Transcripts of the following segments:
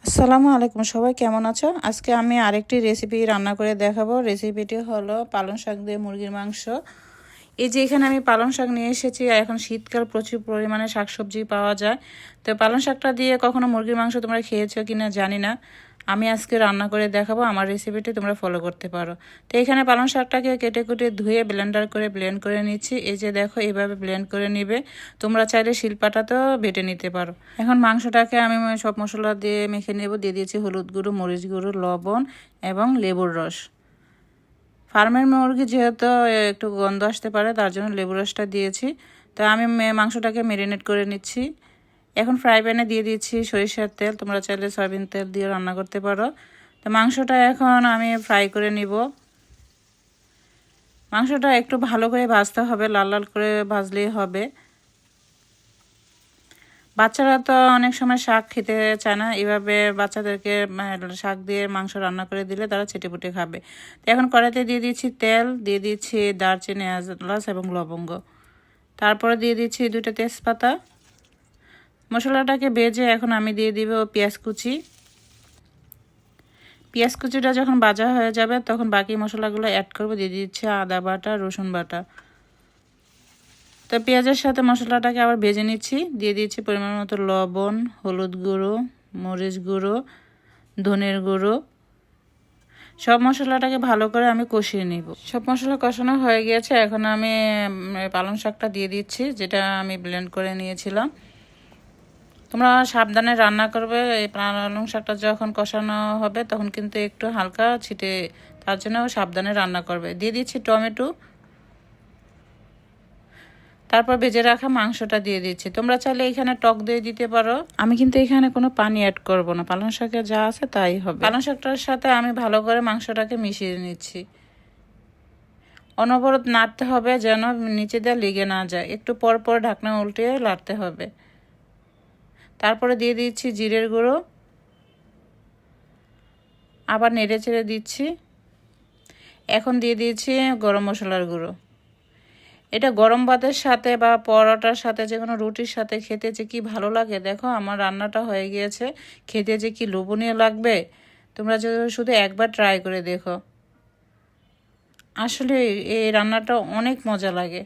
আসসালামু আলাইকুম, সবাই কেমন আছো? আজকে আমি আরেকটি রেসিপি রান্না করে দেখাবো। রেসিপিটি হলো পালং শাক দিয়ে মুরগির মাংস। এই যে এখানে আমি পালং শাক নিয়ে এসেছি। এখন শীতকাল, প্রচুর পরিমাণে শাকসবজি পাওয়া যায়। তো পালং শাকটা দিয়ে কখনো মুরগির মাংস তোমরা খেয়েছো কিনা জানি না। আমি আজকে রান্না করে দেখাবো, আমার রেসিপিটি তোমরা ফলো করতে পারো। তো এখানে পালং শাকটাকে কেটে কুটে ধুয়ে ব্লেন্ডার করে ব্লেন্ড করে নিচ্ছি। এই যে দেখো, এইভাবে ব্লেন্ড করে নিবে। তোমরা চাইলে শিলপাটাতেও বেটে নিতে পারো। এখন মাংসটাকে আমি সব মশলা দিয়ে মেখে নেব। দিয়ে দিয়েছি হলুদ গুঁড়ো, মরিচ গুঁড়ো, লবণ এবং লেবুর রস। ফার্মের মুরগি যেহেতু একটু গন্ধ আসতে পারে, তার জন্য লেবু রসটা দিয়েছি। তো আমি মাংসটাকে ম্যারিনেট করে নিচ্ছি। এখন ফ্রাই প্যানে দিয়ে দিচ্ছি সরিষার তেল। তোমরা চাইলে সয়াবিন তেল দিয়ে রান্না করতে পারো। তো মাংসটা এখন আমি ফ্রাই করে নিব। মাংসটা একটু ভালো করে ভাজতে হবে, লাল লাল করে ভাজলেই হবে। বাচ্চারা তো অনেক সময় শাক খেতে চায় না, এভাবে বাচ্চাদেরকে শাক দিয়ে মাংস রান্না করে দিলে তারা চেটেপুটে খাবে। তো এখন কড়াইতে দিয়ে দিচ্ছি তেল, দিয়ে দিচ্ছি দারচিনি, এলাচ এবং লবঙ্গ। তারপরে দিয়ে দিচ্ছি 2টা তেজপাতা। মশলাটাকে ভেজে এখন আমি দিয়ে দিব পেঁয়াজ কুচি। পেঁয়াজ কুচিটা যখন ভাজা হয়ে যাবে তখন বাকি মশলাগুলো অ্যাড করব। দিয়ে দিচ্ছি আদা বাটা, রসুন বাটা। তো পেঁয়াজের সাথে মশলাটাকে আবার ভেজে নিচ্ছি। দিয়ে দিচ্ছি পরিমাণ মতো লবণ, হলুদ গুঁড়ো, মরিচ গুঁড়ো, ধনের গুঁড়ো। সব মশলাটাকে ভালো করে আমি কষিয়ে নিব। সব মশলা কষানো হয়ে গিয়েছে। এখন আমি পালং শাকটা দিয়ে দিচ্ছি, যেটা আমি ব্লেন্ড করে নিয়েছিলাম। তোমরা সাবধানে রান্না করবে। এই পালং শাকটা যখন কষানো হবে তখন কিন্তু একটু হালকা ছিটে, তার জন্য সাবধানে রান্না করবে। দিয়ে দিচ্ছি টমেটো। তারপর ভেজে রাখা মাংসটা দিয়ে দিচ্ছি। তোমরা চাইলে এখানে টক দিয়ে দিতে পারো। আমি কিন্তু এখানে কোনো পানি অ্যাড করব না, পালং শাকে যা আছে তাই হবে। পালং শাকটার সাথে আমি ভালো করে মাংসটাকে মিশিয়ে নিচ্ছি। অনবরত নাড়তে হবে যেন নিচে দিয়ে লেগে না যায়। একটু পর পর ঢাকনা উল্টে নাড়তে হবে। তারপরে দিয়ে দিচ্ছি জিরের গুঁড়ো, আবার নেড়ে চেড়ে দিচ্ছি। এখন দিয়ে দিয়েছি গরম মশলার গুঁড়ো। এটা গরম ভাতের সাথে বা পরোটার সাথে, যে কোনো রুটির সাথে খেতে যে কি ভালো লাগে। দেখো আমার রান্নাটা হয়ে গিয়েছে, খেতে যে কি লোভনীয় লাগবে। তোমরা যদি শুধু একবার ট্রাই করে দেখো, আসলে এই রান্নাটা অনেক মজা লাগে।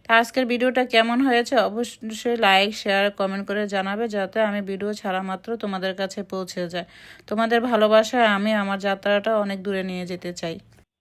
তা আজকের ভিডিওটা কেমন হয়েছে অবশ্যই লাইক, শেয়ার, কমেন্ট করে জানাবে, যাতে আমি ভিডিও ছাড়া মাত্র তোমাদের কাছে পৌঁছে যায়। তোমাদের ভালোবাসায় আমি আমার যাত্রাটা অনেক দূরে নিয়ে যেতে চাই।